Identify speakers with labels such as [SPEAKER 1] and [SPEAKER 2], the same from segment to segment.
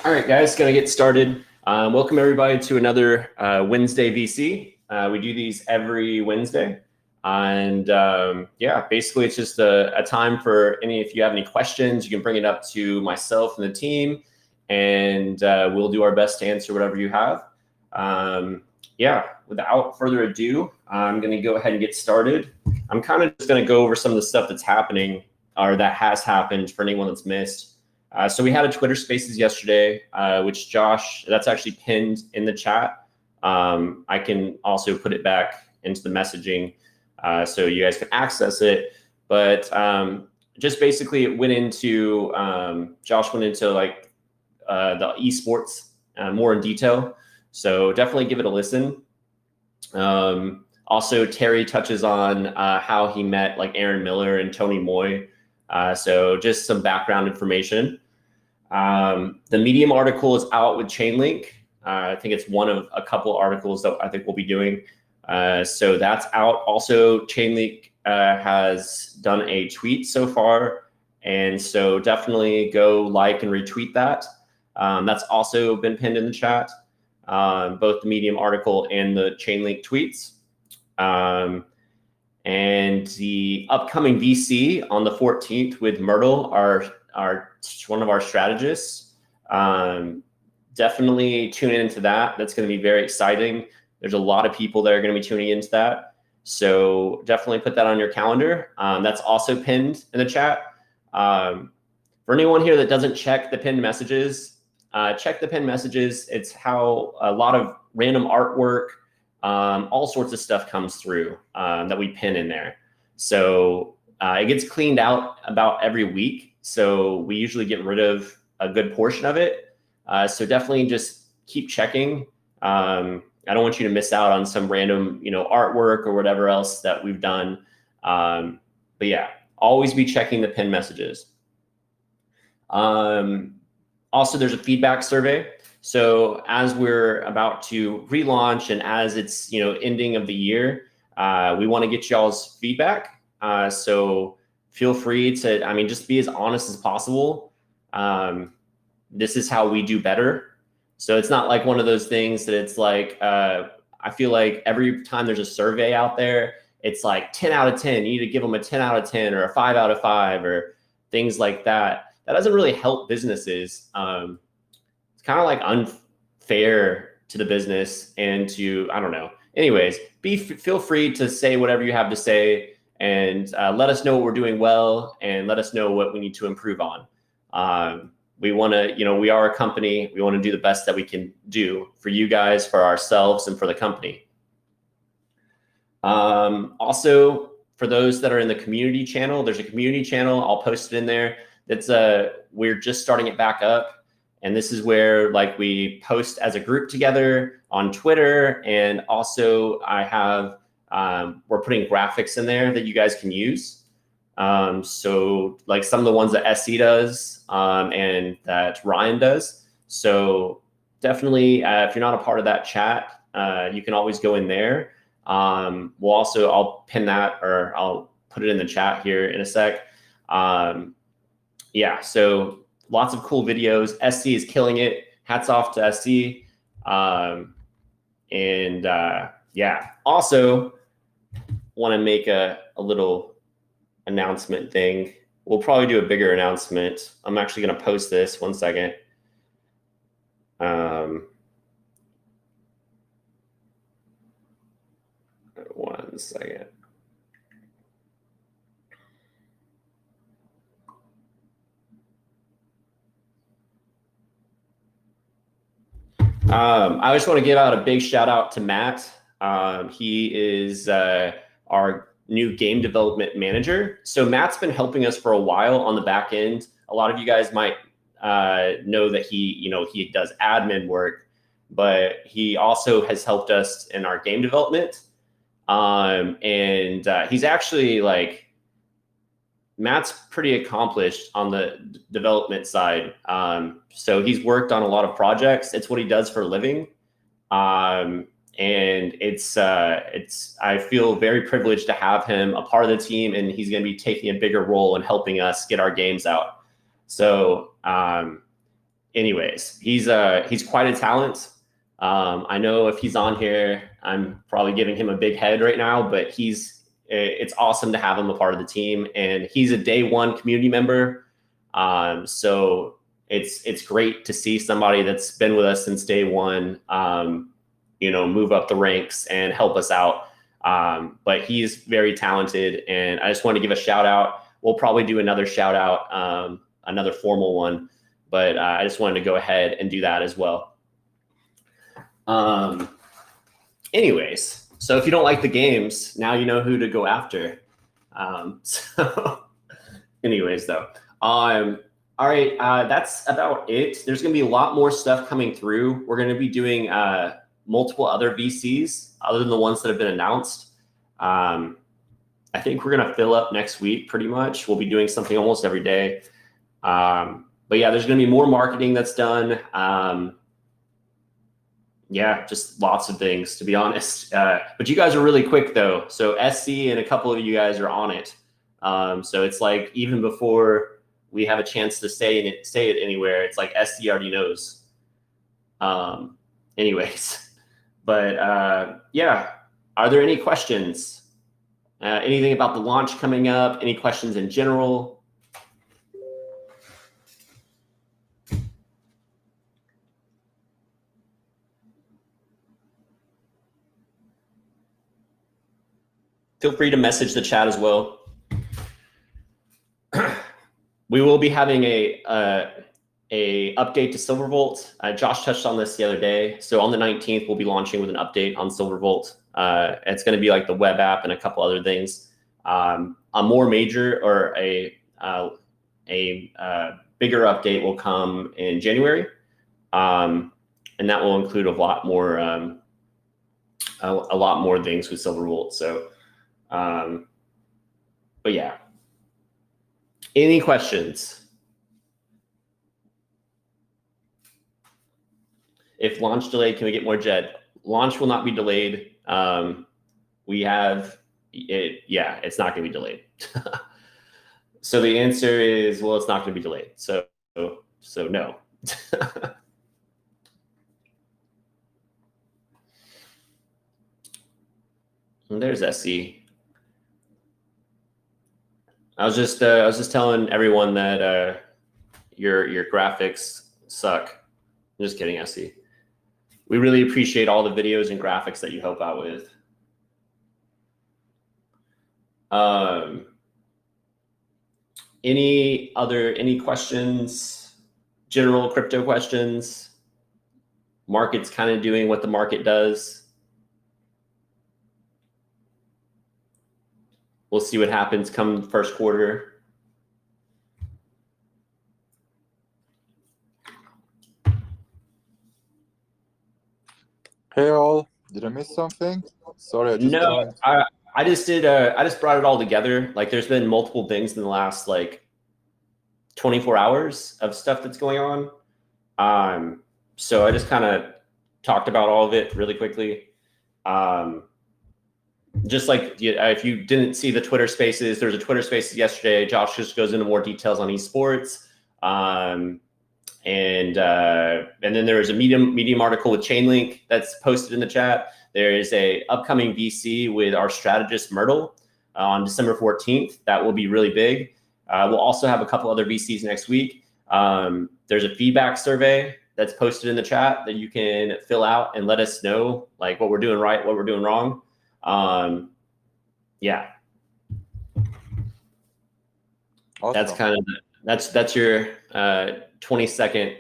[SPEAKER 1] All right, guys, gonna get started. Welcome everybody to another Wednesday VC. We do these every Wednesday. And yeah, basically it's just a time for if you have any questions, you can bring it up to myself and the team, and we'll do our best to answer whatever you have. Yeah, without further ado, I'm gonna go ahead and get started. I'm kind of just gonna go over some of the stuff that's happening or that has happened for anyone that's missed. So we had a Twitter Spaces yesterday, which Josh, that's actually pinned in the chat. I can also put it back into the messaging so you guys can access it. But just basically it went into, Josh went into like the esports more in detail. So definitely give it a listen. Also, Terry touches on how he met like Aaron Miller and Tony Moy. So just some background information. The Medium article is out with Chainlink. I think it's one of a couple articles that I think we'll be doing. So that's out. Also, Chainlink has done a tweet so far. And so definitely go like and retweet that. That's also been pinned in the chat, both the Medium article and the Chainlink tweets. And the upcoming VC on the 14th with Myrtle, one of our strategists. Definitely tune into that. That's going to be very exciting. There's a lot of people that are going to be tuning into that. So definitely put that on your calendar. That's also pinned in the chat. For anyone here that doesn't check the pinned messages, check the pinned messages. It's how a lot of random artwork, all sorts of stuff comes through that we pin in there. So it gets cleaned out about every week. So we usually get rid of a good portion of it. So definitely just keep checking. I don't want you to miss out on some random, artwork or whatever else that we've done. But yeah, always be checking the pinned messages. Also, there's a feedback survey. So as we're about to relaunch and as it's, ending of the year, we want to get y'all's feedback. So feel free to, just be as honest as possible. This is how we do better. So it's not like one of those things that it's like, I feel like every time there's a survey out there, it's like 10 out of 10. You need to give them a 10 out of 10 or a 5 out of 5 or things like that. That doesn't really help businesses. It's kind of like unfair to the business and to, I don't know. Anyways, feel free to say whatever you have to say and let us know what we're doing well and let us know what we need to improve on. We want to, we are a company. We want to do the best that we can do for you guys, for ourselves, and for the company. Also, for those that are in the community channel, there's a community channel. I'll post it in there. That's we're just starting it back up. And this is where like we post as a group together on Twitter. And also I have, we're putting graphics in there that you guys can use. So like some of the ones that SC does and that Ryan does. So definitely if you're not a part of that chat, you can always go in there. I'll pin that or I'll put it in the chat here in a sec. Yeah, so lots of cool videos. SC is killing it. Hats off to SC. Yeah, also want to make a little announcement thing. We'll probably do a bigger announcement. I'm actually going to post this. One second. One second. I just want to give out a big shout out to Matt. He is our new game development manager. So Matt's been helping us for a while on the back end. A lot of you guys might know that he does admin work, but he also has helped us in our game development. He's actually like, Matt's pretty accomplished on the development side. So he's worked on a lot of projects. It's what he does for a living. And I feel very privileged to have him a part of the team, and he's going to be taking a bigger role in helping us get our games out. So anyways, he's quite a talent. I know if he's on here, I'm probably giving him a big head right now, but it's awesome to have him a part of the team, and he's a day one community member. So it's great to see somebody that's been with us since day one, move up the ranks and help us out. But he's very talented, and I just want to give a shout out. We'll probably do another shout out, another formal one, but I just wanted to go ahead and do that as well. Anyways, so if you don't like the games, now you know who to go after. So anyways, though, all right, that's about it. There's going to be a lot more stuff coming through. We're going to be doing multiple other VCs other than the ones that have been announced. I think we're going to fill up next week pretty much. We'll be doing something almost every day. But yeah, there's going to be more marketing that's done. Yeah, just lots of things, to be honest. But you guys are really quick, though. So SC and a couple of you guys are on it. So it's like even before we have a chance to say it anywhere, it's like SC already knows. Anyways, but yeah, are there any questions? Anything about the launch coming up? Any questions in general? Feel free to message the chat as well. We will be having a update to Silvervolt. Josh touched on this the other day. So on the 19th, we'll be launching with an update on Silvervolt. It's going to be like the web app and a couple other things. A more major or a bigger update will come in January, and that will include a lot more things with Silvervolt. So, but yeah. Any questions? If launch delayed, can we get more JED? Launch will not be delayed. We have it. Yeah, it's not going to be delayed. So the answer is, well, it's not going to be delayed. So no. And there's SC. I was just telling everyone that your graphics suck. I'm just kidding, SC. We really appreciate all the videos and graphics that you help out with. Any questions? General crypto questions? Market's kind of doing what the market does. We'll see what happens come first quarter.
[SPEAKER 2] Hey all, did I miss something? Sorry, I just joined.
[SPEAKER 1] I just did. I just brought it all together. Like, there's been multiple things in the last like 24 hours of stuff that's going on. So I just kind of talked about all of it really quickly. Just like if you didn't see the Twitter Spaces, there was a Twitter Spaces yesterday. Josh just goes into more details on esports. And then there is a Medium article with Chainlink that's posted in the chat. There is a upcoming VC with our strategist Myrtle on December 14th. That will be really big. We'll also have a couple other VCs next week. There's a feedback survey that's posted in the chat that you can fill out and let us know like what we're doing right, what we're doing wrong. Yeah. Awesome. That's kind of that's your 20-second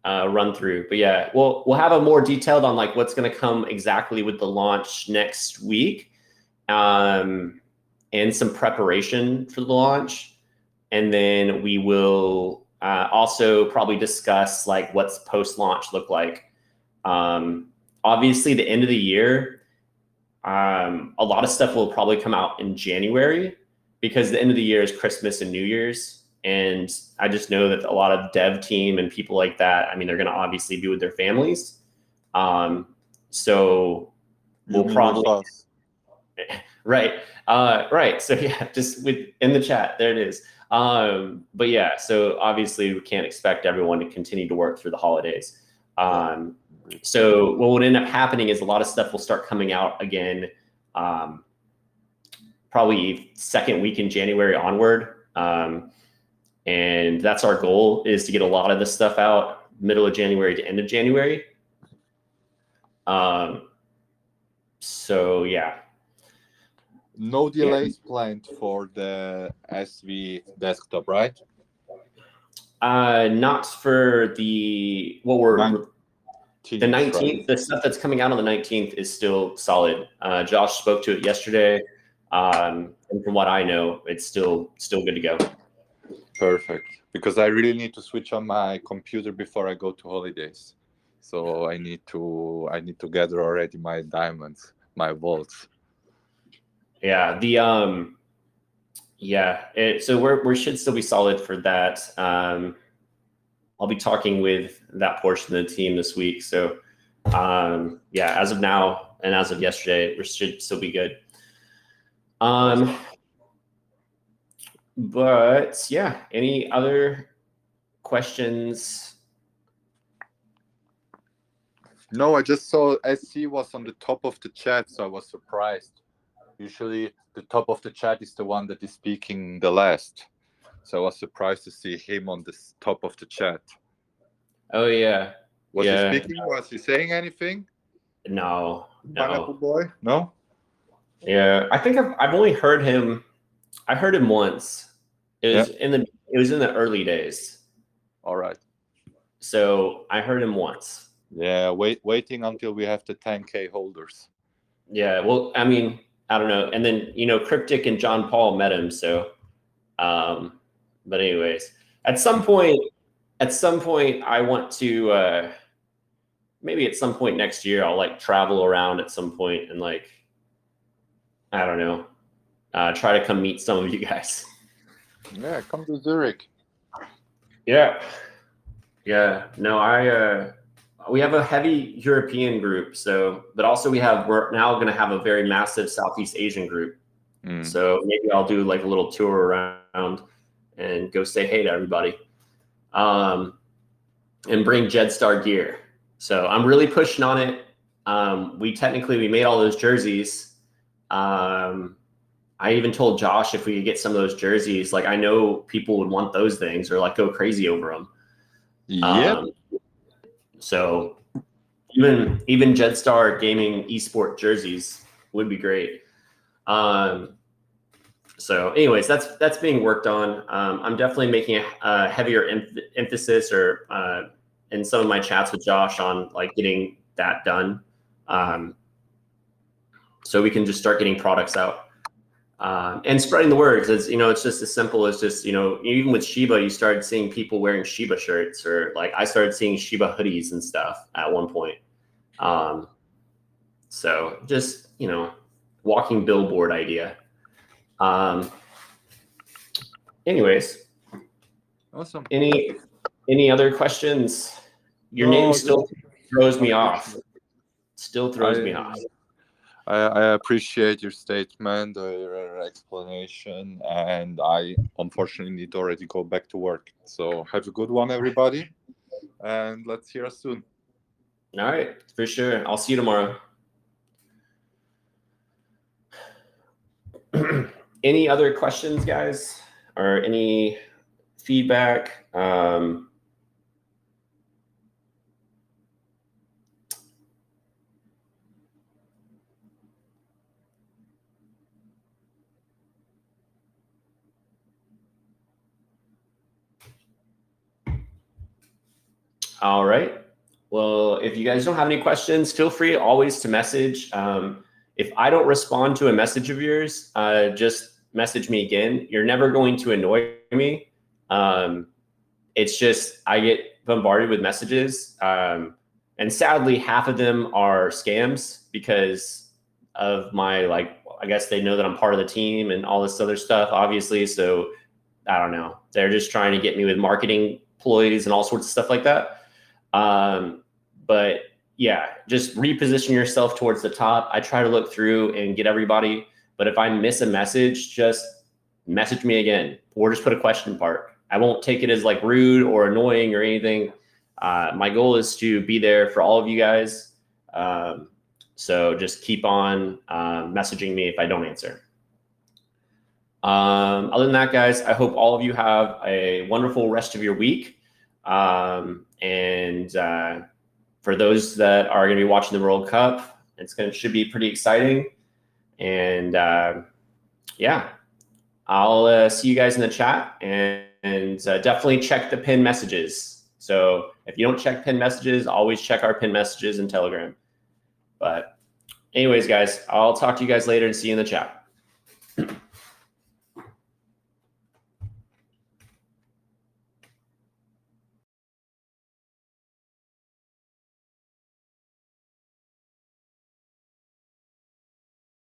[SPEAKER 1] run through. But yeah, we'll have a more detailed on like what's going to come exactly with the launch next week, and some preparation for the launch. And then we will also probably discuss like what's post-launch look like. Obviously, the end of the year, a lot of stuff will probably come out in January because the end of the year is Christmas and New Year's. And I just know that a lot of dev team and people like that, I mean, they're going to obviously be with their families. So we'll probably, right. Right. So yeah, just in the chat, there it is. But yeah, so obviously we can't expect everyone to continue to work through the holidays. So what would end up happening is a lot of stuff will start coming out again, probably second week in January onward. And that's our goal, is to get a lot of this stuff out middle of January to end of January. So yeah.
[SPEAKER 2] No delays planned for the SV desktop, right?
[SPEAKER 1] Not for the the 19th. Right? The stuff that's coming out on the 19th is still solid. Josh spoke to it yesterday, and from what I know, it's still good to go.
[SPEAKER 2] Perfect, because I really need to switch on my computer before I go to holidays. So I need to gather already my diamonds, my vaults.
[SPEAKER 1] Yeah, so we should still be solid for that. I'll be talking with that portion of the team this week. So yeah, as of now and as of yesterday, we should still be good. But yeah, any other questions?
[SPEAKER 2] No, I just saw SC was on the top of the chat, so I was surprised. Usually the top of the chat is the one that is speaking the last. So I was surprised to see him on the top of the chat.
[SPEAKER 1] Oh yeah.
[SPEAKER 2] Was he speaking? Was he saying anything?
[SPEAKER 1] No.
[SPEAKER 2] Pineapple boy? No?
[SPEAKER 1] Yeah, I think I've only heard him. I heard him once. It was in the early days.
[SPEAKER 2] All right.
[SPEAKER 1] So I heard him once.
[SPEAKER 2] Yeah, waiting until we have the 10K holders.
[SPEAKER 1] Yeah, well, I mean, I don't know. And then, Cryptic and John Paul met him. So, but anyways, at some point, I want to, maybe at some point next year, I'll like travel around at some point and like, I don't know, try to come meet some of you guys.
[SPEAKER 2] Yeah, come to Zurich.
[SPEAKER 1] Yeah. Yeah. No, we have a heavy European group. So, but also we're now going to have a very massive Southeast Asian group. So maybe I'll do like a little tour around and go say hey to everybody, and bring JEDSTAR gear. So I'm really pushing on it. We made all those jerseys. I even told Josh if we could get some of those jerseys, like I know people would want those things or like go crazy over them.
[SPEAKER 2] Yeah.
[SPEAKER 1] So even JEDSTAR Gaming esport jerseys would be great. So anyways, that's being worked on. I'm definitely making a heavier emphasis or in some of my chats with Josh on like getting that done. So we can just start getting products out. And spreading the word, because it's just as simple as just even with Shiba, you started seeing people wearing Shiba shirts, or like I started seeing Shiba hoodies and stuff at one point. So just walking billboard idea. Anyways,
[SPEAKER 2] awesome.
[SPEAKER 1] Any other questions? Your name still throws me off. Still throws me off.
[SPEAKER 2] I appreciate your statement, your explanation, and I unfortunately need to already go back to work. So have a good one, everybody, and let's hear us soon.
[SPEAKER 1] All right, for sure. I'll see you tomorrow. Any other questions, guys, or any feedback? All right. Well, if you guys don't have any questions, feel free always to message. If I don't respond to a message of yours, just message me again. You're never going to annoy me. It's just I get bombarded with messages. And sadly, half of them are scams because of my, I guess they know that I'm part of the team and all this other stuff, obviously. So I don't know. They're just trying to get me with marketing ploys and all sorts of stuff like that. But yeah, just reposition yourself towards the top. I try to look through and get everybody, but if I miss a message, just message me again, or just put a question part. I won't take it as like rude or annoying or anything. My goal is to be there for all of you guys. So just keep on messaging me if I don't answer. Other than that, guys, I hope all of you have a wonderful rest of your week. For those that are going to be watching the World Cup, should be pretty exciting. And yeah, I'll see you guys in the chat, and definitely check the pinned messages. So if you don't check pinned messages, always check our pinned messages in Telegram. But anyways, guys, I'll talk to you guys later and see you in the chat.